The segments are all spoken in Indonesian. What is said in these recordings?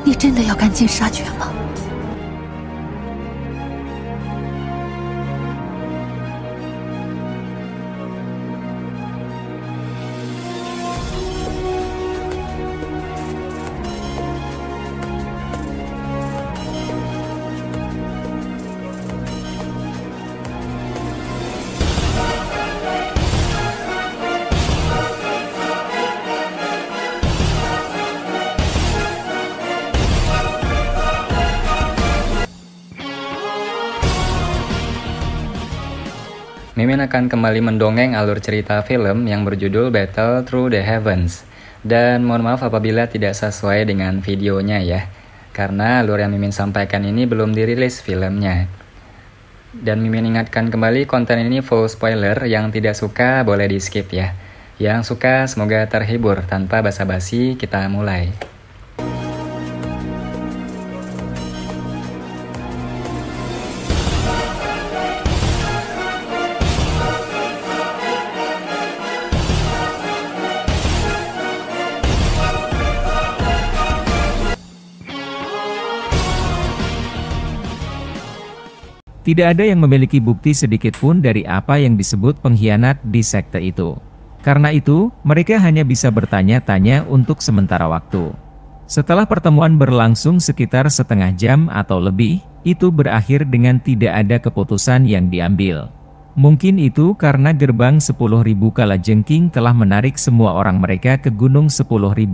你真的要赶尽杀绝吗？ Mimin akan kembali mendongeng alur cerita film yang berjudul Battle Through the Heavens. Dan mohon maaf apabila tidak sesuai dengan videonya ya, karena alur yang Mimin sampaikan ini belum dirilis filmnya. Dan Mimin ingatkan kembali, konten ini full spoiler, yang tidak suka boleh di skip ya. Yang suka semoga terhibur. Tanpa basa-basi kita mulai. Tidak ada yang memiliki bukti sedikit pun dari apa yang disebut pengkhianat di sekte itu. Karena itu, mereka hanya bisa bertanya-tanya untuk sementara waktu. Setelah pertemuan berlangsung sekitar setengah jam atau lebih, itu berakhir dengan tidak ada keputusan yang diambil. Mungkin itu karena gerbang 10.000 Kalajengking telah menarik semua orang mereka ke Gunung 10.000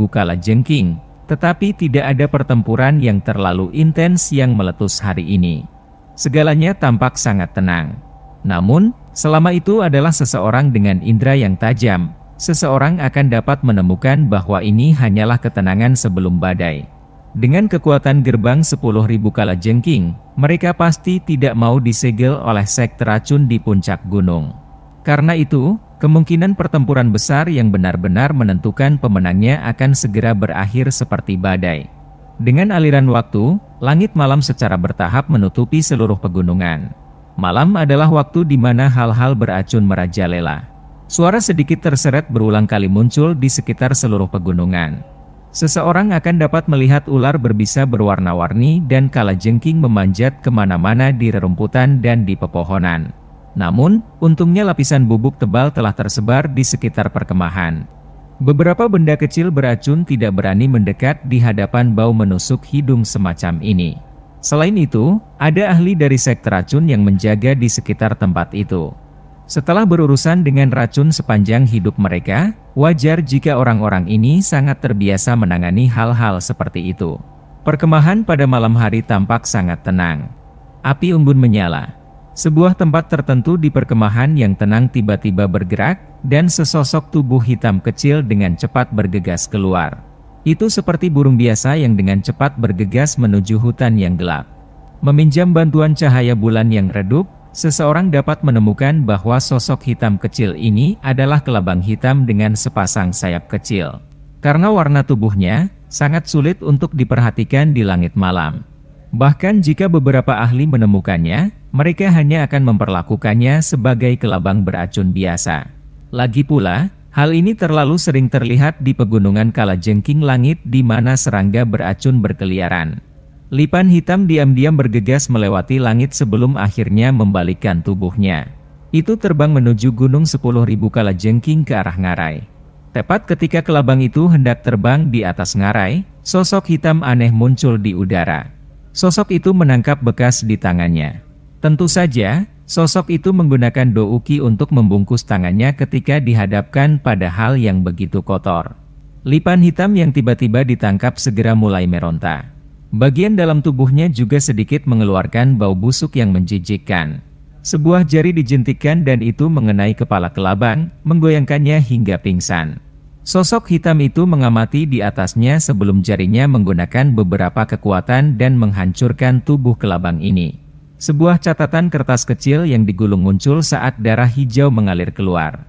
Kalajengking, tetapi tidak ada pertempuran yang terlalu intens yang meletus hari ini. Segalanya tampak sangat tenang. Namun, selama itu adalah seseorang dengan indera yang tajam, seseorang akan dapat menemukan bahwa ini hanyalah ketenangan sebelum badai. Dengan kekuatan gerbang 10.000 Kalajengking, mereka pasti tidak mau disegel oleh sekte racun di puncak gunung. Karena itu, kemungkinan pertempuran besar yang benar-benar menentukan pemenangnya akan segera berakhir seperti badai. Dengan aliran waktu, langit malam secara bertahap menutupi seluruh pegunungan. Malam adalah waktu di mana hal-hal beracun merajalela. Suara sedikit terseret berulang kali muncul di sekitar seluruh pegunungan. Seseorang akan dapat melihat ular berbisa berwarna-warni dan kalajengking memanjat kemana-mana di rerumputan dan di pepohonan. Namun, untungnya lapisan bubuk tebal telah tersebar di sekitar perkemahan. Beberapa benda kecil beracun tidak berani mendekat di hadapan bau menusuk hidung semacam ini. Selain itu, ada ahli dari sekte racun yang menjaga di sekitar tempat itu. Setelah berurusan dengan racun sepanjang hidup mereka, wajar jika orang-orang ini sangat terbiasa menangani hal-hal seperti itu. Perkemahan pada malam hari tampak sangat tenang. Api unggun menyala. Sebuah tempat tertentu di perkemahan yang tenang tiba-tiba bergerak, dan sesosok tubuh hitam kecil dengan cepat bergegas keluar. Itu seperti burung biasa yang dengan cepat bergegas menuju hutan yang gelap. Meminjam bantuan cahaya bulan yang redup, seseorang dapat menemukan bahwa sosok hitam kecil ini adalah kelabang hitam dengan sepasang sayap kecil. Karena warna tubuhnya sangat sulit untuk diperhatikan di langit malam. Bahkan jika beberapa ahli menemukannya, mereka hanya akan memperlakukannya sebagai kelabang beracun biasa. Lagi pula, hal ini terlalu sering terlihat di pegunungan Kalajengking langit di mana serangga beracun berkeliaran. Lipan hitam diam-diam bergegas melewati langit sebelum akhirnya membalikkan tubuhnya. Itu terbang menuju gunung 10.000 Kalajengking ke arah ngarai. Tepat ketika kelabang itu hendak terbang di atas ngarai, sosok hitam aneh muncul di udara. Sosok itu menangkap bekas di tangannya. Tentu saja, sosok itu menggunakan douki untuk membungkus tangannya ketika dihadapkan pada hal yang begitu kotor. Lipan hitam yang tiba-tiba ditangkap segera mulai meronta. Bagian dalam tubuhnya juga sedikit mengeluarkan bau busuk yang menjijikkan. Sebuah jari dijentikkan dan itu mengenai kepala kelabang, menggoyangkannya hingga pingsan. Sosok hitam itu mengamati di atasnya sebelum jarinya menggunakan beberapa kekuatan dan menghancurkan tubuh kelabang ini. Sebuah catatan kertas kecil yang digulung muncul saat darah hijau mengalir keluar.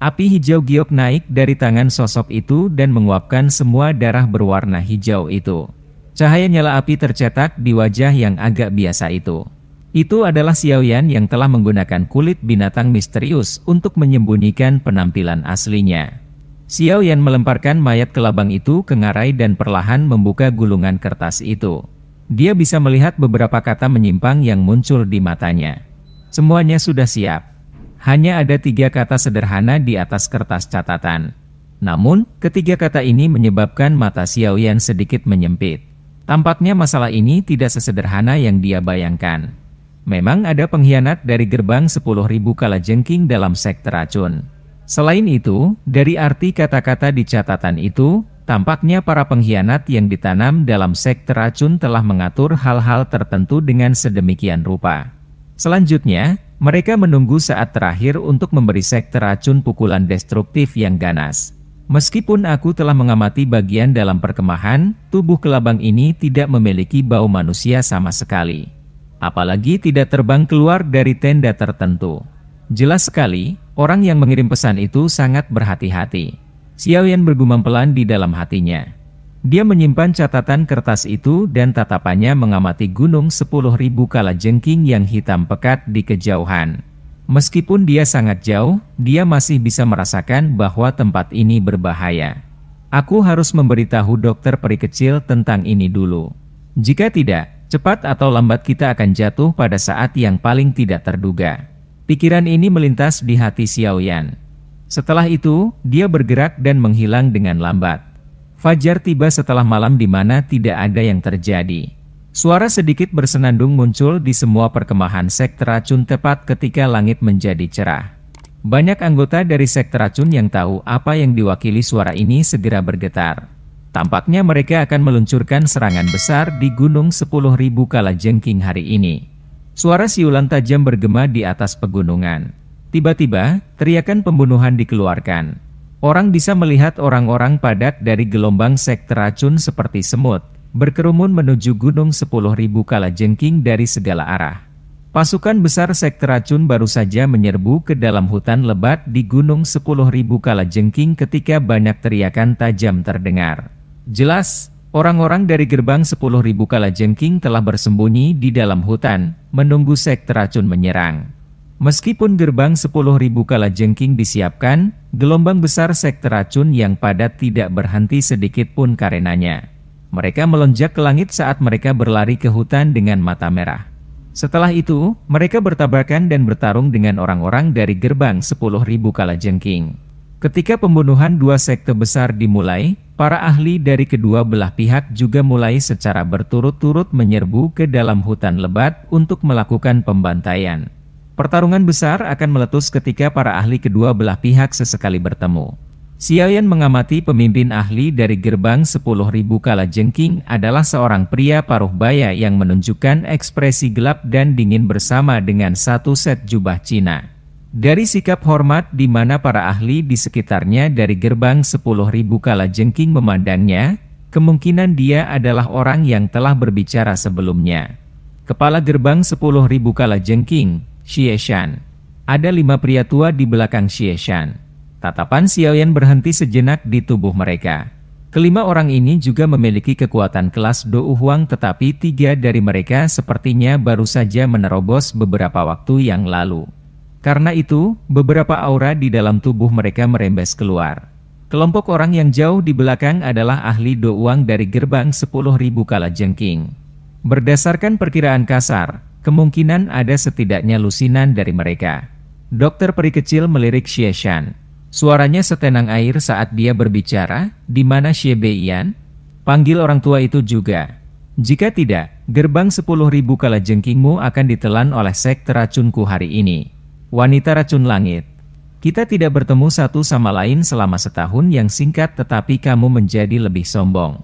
Api hijau giok naik dari tangan sosok itu dan menguapkan semua darah berwarna hijau itu. Cahaya nyala api tercetak di wajah yang agak biasa itu. Itu adalah Xiaoyan yang telah menggunakan kulit binatang misterius untuk menyembunyikan penampilan aslinya. Xiao Yan melemparkan mayat kelabang itu ke ngarai dan perlahan membuka gulungan kertas itu. Dia bisa melihat beberapa kata menyimpang yang muncul di matanya. Semuanya sudah siap. Hanya ada 3 kata sederhana di atas kertas catatan. Namun, ketiga kata ini menyebabkan mata Xiao Yan sedikit menyempit. Tampaknya masalah ini tidak sesederhana yang dia bayangkan. Memang ada pengkhianat dari gerbang 10.000 kalajengking dalam sekte racun. Selain itu, dari arti kata-kata di catatan itu, tampaknya para pengkhianat yang ditanam dalam sekte racun telah mengatur hal-hal tertentu dengan sedemikian rupa. Selanjutnya, mereka menunggu saat terakhir untuk memberi sekte racun pukulan destruktif yang ganas. Meskipun aku telah mengamati bagian dalam perkemahan, tubuh kelabang ini tidak memiliki bau manusia sama sekali. Apalagi tidak terbang keluar dari tenda tertentu. Jelas sekali, orang yang mengirim pesan itu sangat berhati-hati. Xiao Yan bergumam pelan di dalam hatinya. Dia menyimpan catatan kertas itu dan tatapannya mengamati gunung 10.000 kalajengking yang hitam pekat di kejauhan. Meskipun dia sangat jauh, dia masih bisa merasakan bahwa tempat ini berbahaya. Aku harus memberitahu dokter peri kecil tentang ini dulu. Jika tidak, cepat atau lambat kita akan jatuh pada saat yang paling tidak terduga. Pikiran ini melintas di hati Xiao Yan. Setelah itu, dia bergerak dan menghilang dengan lambat. Fajar tiba setelah malam di mana tidak ada yang terjadi. Suara sedikit bersenandung muncul di semua perkemahan sekte racun tepat ketika langit menjadi cerah. Banyak anggota dari sekte racun yang tahu apa yang diwakili suara ini segera bergetar. Tampaknya mereka akan meluncurkan serangan besar di gunung 10.000 kalajengking hari ini. Suara siulan tajam bergema di atas pegunungan. Tiba-tiba, teriakan pembunuhan dikeluarkan. Orang bisa melihat orang-orang padat dari gelombang sekte racun seperti semut, berkerumun menuju gunung 10.000 kalajengking dari segala arah. Pasukan besar sekte racun baru saja menyerbu ke dalam hutan lebat di gunung 10.000 kalajengking ketika banyak teriakan tajam terdengar. Jelas, orang-orang dari gerbang 10.000 kalajengking telah bersembunyi di dalam hutan, menunggu sekte racun menyerang. Meskipun gerbang 10.000 kalajengking disiapkan, gelombang besar sekte racun yang padat tidak berhenti sedikit pun karenanya. Mereka melonjak ke langit saat mereka berlari ke hutan dengan mata merah. Setelah itu, mereka bertabrakan dan bertarung dengan orang-orang dari gerbang 10.000 kalajengking. Ketika pembunuhan 2 sekte besar dimulai, para ahli dari kedua belah pihak juga mulai secara berturut-turut menyerbu ke dalam hutan lebat untuk melakukan pembantaian. Pertarungan besar akan meletus ketika para ahli kedua belah pihak sesekali bertemu. Xiao Yan mengamati pemimpin ahli dari gerbang 10.000 kalajengking adalah seorang pria paruh baya yang menunjukkan ekspresi gelap dan dingin bersama dengan satu set jubah Cina. Dari sikap hormat di mana para ahli di sekitarnya dari gerbang 10.000 kalajengking memandangnya, kemungkinan dia adalah orang yang telah berbicara sebelumnya. Kepala gerbang 10.000 kalajengking, Xie Shan. Ada 5 pria tua di belakang Xie Shan. Tatapan Xiao Yan berhenti sejenak di tubuh mereka. Kelima orang ini juga memiliki kekuatan kelas Dou Huang, tetapi 3 dari mereka sepertinya baru saja menerobos beberapa waktu yang lalu. Karena itu, beberapa aura di dalam tubuh mereka merembes keluar. Kelompok orang yang jauh di belakang adalah ahli Douang dari gerbang 10.000 kalajengking. Berdasarkan perkiraan kasar, kemungkinan ada setidaknya lusinan dari mereka. Dokter peri kecil melirik Xie Shan. Suaranya setenang air saat dia berbicara, di mana Xie Beiyan? Panggil orang tua itu juga. Jika tidak, gerbang 10.000 kalajengkingmu akan ditelan oleh sekte racunku hari ini. Wanita racun langit. Kita tidak bertemu satu sama lain selama setahun yang singkat, tetapi kamu menjadi lebih sombong.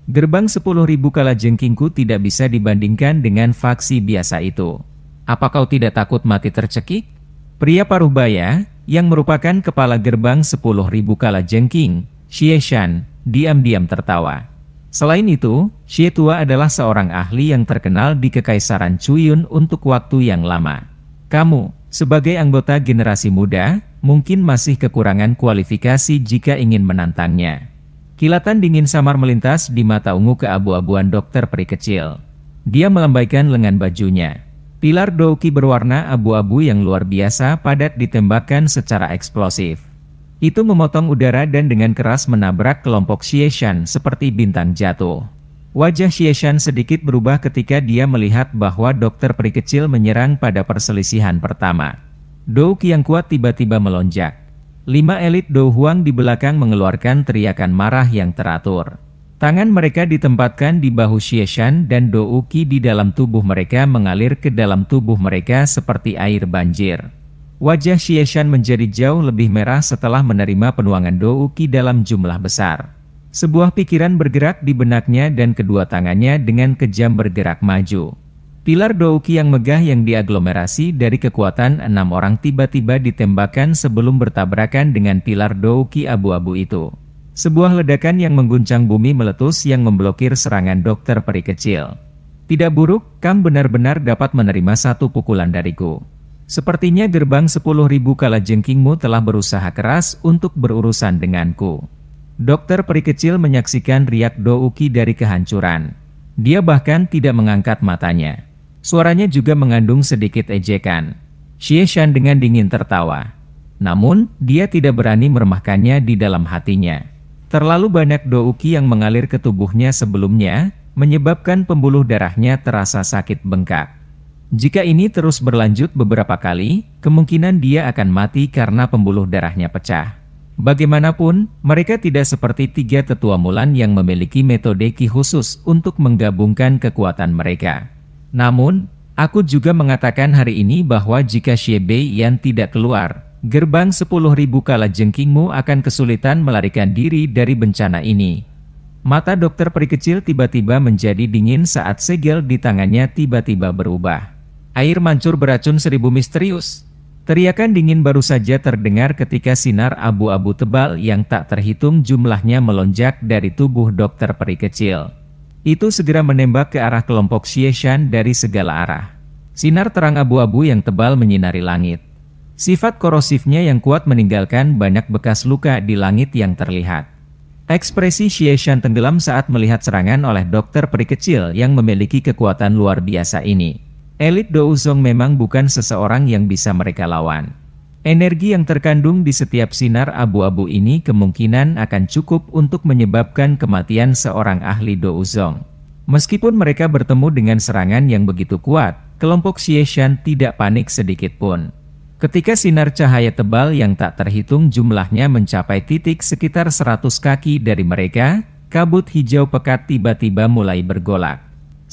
Gerbang 10.000 kalajengkingku tidak bisa dibandingkan dengan faksi biasa itu. Apa kau tidak takut mati tercekik? Pria paruh baya, yang merupakan kepala gerbang 10.000 kalajengking, Xie Shan, diam-diam tertawa. Selain itu, Xie Tua adalah seorang ahli yang terkenal di Kekaisaran Cuyun untuk waktu yang lama. Kamu, sebagai anggota generasi muda, mungkin masih kekurangan kualifikasi jika ingin menantangnya. Kilatan dingin samar melintas di mata ungu keabu-abuan dokter peri kecil. Dia melambaikan lengan bajunya. Pilar douki berwarna abu-abu yang luar biasa padat ditembakkan secara eksplosif. Itu memotong udara dan dengan keras menabrak kelompok Xieshan seperti bintang jatuh. Wajah Xieshan sedikit berubah ketika dia melihat bahwa dokter peri kecil menyerang pada perselisihan pertama. Dou Qi yang kuat tiba-tiba melonjak. 5 elit Dou Huang di belakang mengeluarkan teriakan marah yang teratur. Tangan mereka ditempatkan di bahu Xieshan dan Dou Qi di dalam tubuh mereka mengalir ke dalam tubuh mereka seperti air banjir. Wajah Xieshan menjadi jauh lebih merah setelah menerima penuangan Dou Qi dalam jumlah besar. Sebuah pikiran bergerak di benaknya dan kedua tangannya dengan kejam bergerak maju. Pilar Dou Qi yang megah yang diaglomerasi dari kekuatan 6 orang tiba-tiba ditembakkan sebelum bertabrakan dengan pilar Dou Qi abu-abu itu. Sebuah ledakan yang mengguncang bumi meletus yang memblokir serangan dokter peri kecil. Tidak buruk, kamu benar-benar dapat menerima satu pukulan dariku. Sepertinya gerbang 10.000 kalajengkingmu telah berusaha keras untuk berurusan denganku. Dokter peri kecil menyaksikan riak Dou Qi dari kehancuran. Dia bahkan tidak mengangkat matanya. Suaranya juga mengandung sedikit ejekan. Xieshan dengan dingin tertawa. Namun, dia tidak berani meremehkannya di dalam hatinya. Terlalu banyak Dou Qi yang mengalir ke tubuhnya sebelumnya, menyebabkan pembuluh darahnya terasa sakit bengkak. Jika ini terus berlanjut beberapa kali, kemungkinan dia akan mati karena pembuluh darahnya pecah. Bagaimanapun, mereka tidak seperti 3 tetua Mulan yang memiliki metode Qi khusus untuk menggabungkan kekuatan mereka. Namun, aku juga mengatakan hari ini bahwa jika Xie Beiyan tidak keluar, gerbang 10.000 kalajengkingmu akan kesulitan melarikan diri dari bencana ini. Mata dokter peri kecil tiba-tiba menjadi dingin saat segel di tangannya tiba-tiba berubah. Air mancur beracun 1000 misterius. Teriakan dingin baru saja terdengar ketika sinar abu-abu tebal yang tak terhitung jumlahnya melonjak dari tubuh dokter peri kecil. Itu segera menembak ke arah kelompok Xieshan dari segala arah. Sinar terang abu-abu yang tebal menyinari langit. Sifat korosifnya yang kuat meninggalkan banyak bekas luka di langit yang terlihat. Ekspresi Xieshan tenggelam saat melihat serangan oleh dokter peri kecil yang memiliki kekuatan luar biasa ini. Elit Douzong memang bukan seseorang yang bisa mereka lawan. Energi yang terkandung di setiap sinar abu-abu ini kemungkinan akan cukup untuk menyebabkan kematian seorang ahli Douzong. Meskipun mereka bertemu dengan serangan yang begitu kuat, kelompok Xieshan tidak panik sedikit pun. Ketika sinar cahaya tebal yang tak terhitung jumlahnya mencapai titik sekitar 100 kaki dari mereka, kabut hijau pekat tiba-tiba mulai bergolak.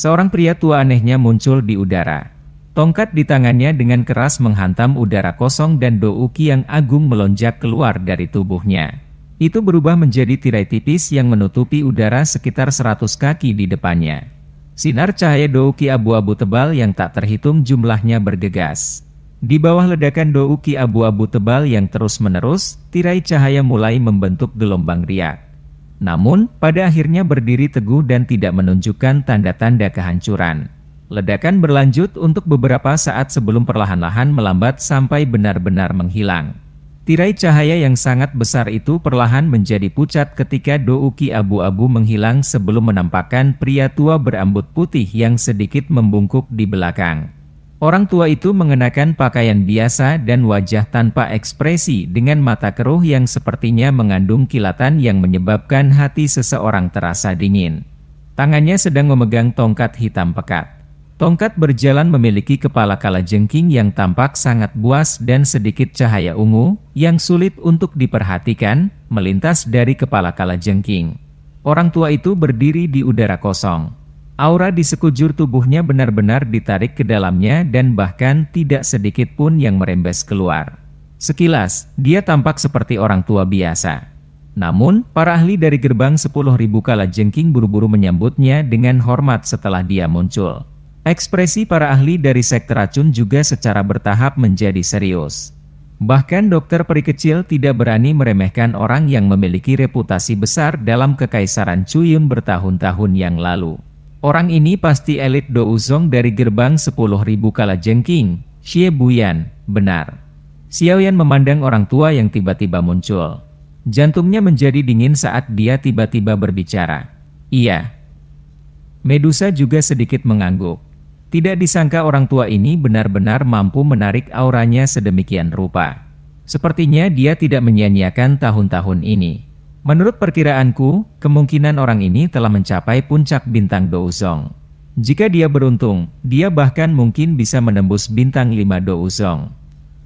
Seorang pria tua anehnya muncul di udara. Tongkat di tangannya dengan keras menghantam udara kosong dan Dou Qi yang agung melonjak keluar dari tubuhnya. Itu berubah menjadi tirai tipis yang menutupi udara sekitar 100 kaki di depannya. Sinar cahaya Dou Qi abu-abu tebal yang tak terhitung jumlahnya bergegas. Di bawah ledakan Dou Qi abu-abu tebal yang terus-menerus, tirai cahaya mulai membentuk gelombang riak. Namun, pada akhirnya berdiri teguh dan tidak menunjukkan tanda-tanda kehancuran. Ledakan berlanjut untuk beberapa saat sebelum perlahan-lahan melambat sampai benar-benar menghilang. Tirai cahaya yang sangat besar itu perlahan menjadi pucat ketika Dou Qi abu-abu menghilang sebelum menampakkan pria tua berambut putih yang sedikit membungkuk di belakang. Orang tua itu mengenakan pakaian biasa dan wajah tanpa ekspresi dengan mata keruh yang sepertinya mengandung kilatan yang menyebabkan hati seseorang terasa dingin. Tangannya sedang memegang tongkat hitam pekat. Tongkat berjalan memiliki kepala kalajengking yang tampak sangat buas dan sedikit cahaya ungu, yang sulit untuk diperhatikan, melintas dari kepala kalajengking. Orang tua itu berdiri di udara kosong. Aura di sekujur tubuhnya benar-benar ditarik ke dalamnya dan bahkan tidak sedikit pun yang merembes keluar. Sekilas, dia tampak seperti orang tua biasa. Namun, para ahli dari gerbang 10.000 kalajengking buru-buru menyambutnya dengan hormat setelah dia muncul. Ekspresi para ahli dari sekte racun juga secara bertahap menjadi serius. Bahkan dokter peri kecil tidak berani meremehkan orang yang memiliki reputasi besar dalam kekaisaran Cuyun bertahun-tahun yang lalu. Orang ini pasti elit Douzong dari gerbang 10.000 kalajengking, Xie Buyan, benar. Xiaoyan memandang orang tua yang tiba-tiba muncul. Jantungnya menjadi dingin saat dia tiba-tiba berbicara. Iya. Medusa juga sedikit mengangguk. Tidak disangka orang tua ini benar-benar mampu menarik auranya sedemikian rupa. Sepertinya dia tidak menyia-nyiakan tahun-tahun ini. Menurut perkiraanku, kemungkinan orang ini telah mencapai puncak bintang Douzong. Jika dia beruntung, dia bahkan mungkin bisa menembus bintang 5 Douzong.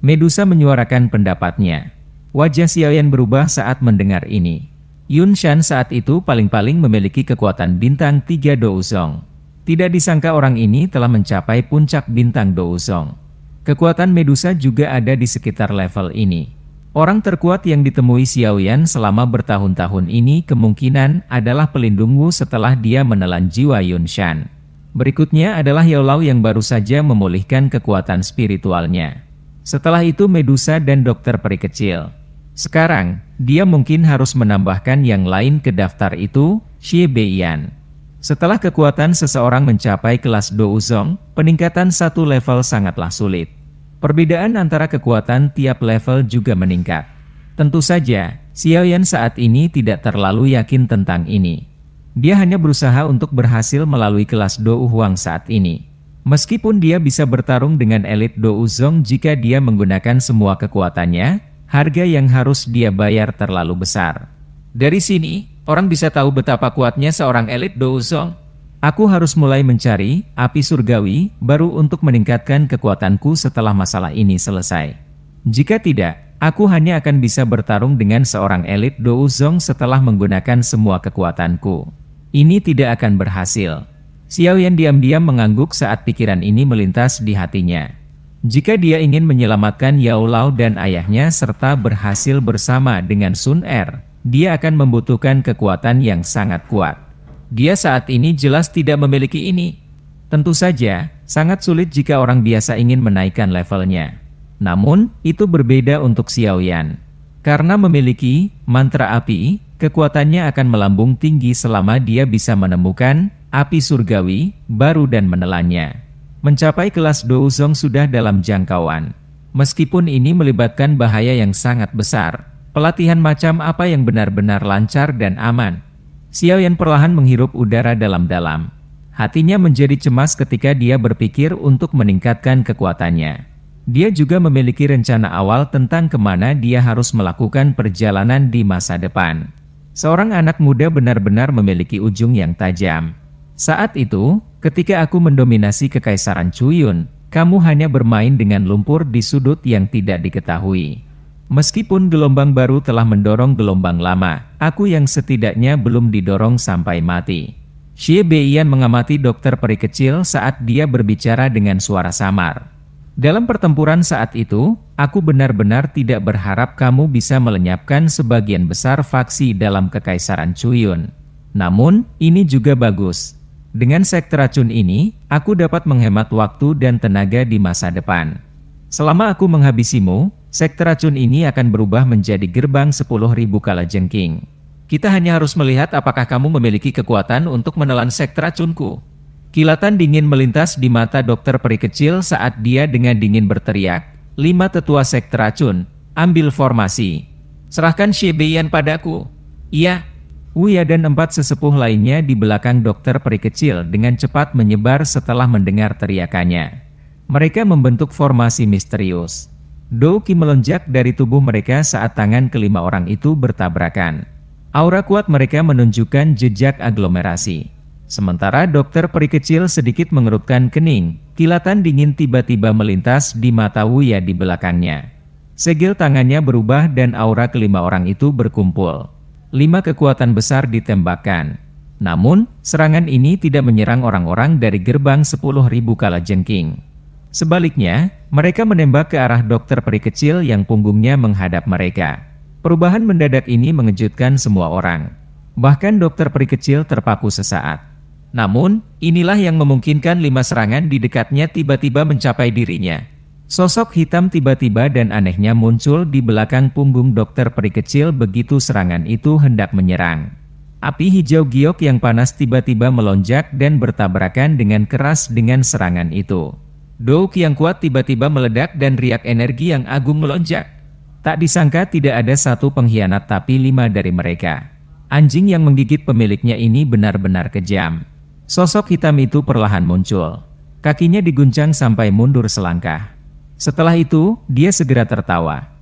Medusa menyuarakan pendapatnya. Wajah Xiaoyan berubah saat mendengar ini. Yun Shan saat itu paling-paling memiliki kekuatan bintang 3 Douzong. Tidak disangka orang ini telah mencapai puncak bintang Douzong. Kekuatan Medusa juga ada di sekitar level ini. Orang terkuat yang ditemui Xiaoyan selama bertahun-tahun ini kemungkinan adalah pelindungmu setelah dia menelan jiwa Yun Shan. Berikutnya adalah Yao Lao yang baru saja memulihkan kekuatan spiritualnya. Setelah itu Medusa dan dokter peri kecil. Sekarang, dia mungkin harus menambahkan yang lain ke daftar itu, Xie Beiyan. Setelah kekuatan seseorang mencapai kelas Douzong, peningkatan satu level sangatlah sulit. Perbedaan antara kekuatan tiap level juga meningkat. Tentu saja, Xiaoyan saat ini tidak terlalu yakin tentang ini. Dia hanya berusaha untuk berhasil melalui kelas Dou Huang saat ini. Meskipun dia bisa bertarung dengan elit Douzong jika dia menggunakan semua kekuatannya, harga yang harus dia bayar terlalu besar. Dari sini, orang bisa tahu betapa kuatnya seorang elit Douzong. Aku harus mulai mencari api surgawi baru untuk meningkatkan kekuatanku setelah masalah ini selesai. Jika tidak, aku hanya akan bisa bertarung dengan seorang elit Douzong setelah menggunakan semua kekuatanku. Ini tidak akan berhasil. Xiaoyan diam-diam mengangguk saat pikiran ini melintas di hatinya. Jika dia ingin menyelamatkan Yao Lao dan ayahnya serta berhasil bersama dengan Sun Er, dia akan membutuhkan kekuatan yang sangat kuat. Dia saat ini jelas tidak memiliki ini. Tentu saja, sangat sulit jika orang biasa ingin menaikkan levelnya. Namun, itu berbeda untuk Xiaoyan. Karena memiliki mantra api, kekuatannya akan melambung tinggi selama dia bisa menemukan api surgawi baru dan menelannya. Mencapai kelas Douzong sudah dalam jangkauan. Meskipun ini melibatkan bahaya yang sangat besar, pelatihan macam apa yang benar-benar lancar dan aman? Xiaoyan perlahan menghirup udara dalam-dalam. Hatinya menjadi cemas ketika dia berpikir untuk meningkatkan kekuatannya. Dia juga memiliki rencana awal tentang kemana dia harus melakukan perjalanan di masa depan. Seorang anak muda benar-benar memiliki ujung yang tajam. Saat itu, ketika aku mendominasi Kekaisaran Chuyun, kamu hanya bermain dengan lumpur di sudut yang tidak diketahui. Meskipun gelombang baru telah mendorong gelombang lama, aku yang setidaknya belum didorong sampai mati. Xie Beiyan mengamati dokter peri kecil saat dia berbicara dengan suara samar. Dalam pertempuran saat itu, aku benar-benar tidak berharap kamu bisa melenyapkan sebagian besar faksi dalam Kekaisaran Chuyun. Namun, ini juga bagus. Dengan sekte racun ini, aku dapat menghemat waktu dan tenaga di masa depan. Selama aku menghabisimu, sekte racun ini akan berubah menjadi gerbang 10.000 kalajengking. Kita hanya harus melihat apakah kamu memiliki kekuatan untuk menelan sekte racunku. Kilatan dingin melintas di mata dokter peri kecil saat dia dengan dingin berteriak, 5 tetua sekte racun, ambil formasi. Serahkan Xie Beiyan padaku. Iya. Wuya dan 4 sesepuh lainnya di belakang dokter peri kecil dengan cepat menyebar setelah mendengar teriakannya. Mereka membentuk formasi misterius. Dou Qi melonjak dari tubuh mereka saat tangan kelima orang itu bertabrakan. Aura kuat mereka menunjukkan jejak aglomerasi. Sementara dokter peri kecil sedikit mengerutkan kening, kilatan dingin tiba-tiba melintas di mata Wuya di belakangnya. Segel tangannya berubah dan aura kelima orang itu berkumpul. 5 kekuatan besar ditembakkan. Namun, serangan ini tidak menyerang orang-orang dari gerbang 10.000 kalajengking. Sebaliknya, mereka menembak ke arah dokter peri kecil yang punggungnya menghadap mereka. Perubahan mendadak ini mengejutkan semua orang. Bahkan dokter peri kecil terpaku sesaat. Namun, inilah yang memungkinkan 5 serangan di dekatnya tiba-tiba mencapai dirinya. Sosok hitam tiba-tiba dan anehnya muncul di belakang punggung dokter peri kecil begitu serangan itu hendak menyerang. Api hijau giok yang panas tiba-tiba melonjak dan bertabrakan dengan keras dengan serangan itu. Dou Qi yang kuat tiba-tiba meledak dan riak energi yang agung melonjak. Tak disangka tidak ada satu pengkhianat tapi 5 dari mereka. Anjing yang menggigit pemiliknya ini benar-benar kejam. Sosok hitam itu perlahan muncul. Kakinya diguncang sampai mundur selangkah. Setelah itu, dia segera tertawa.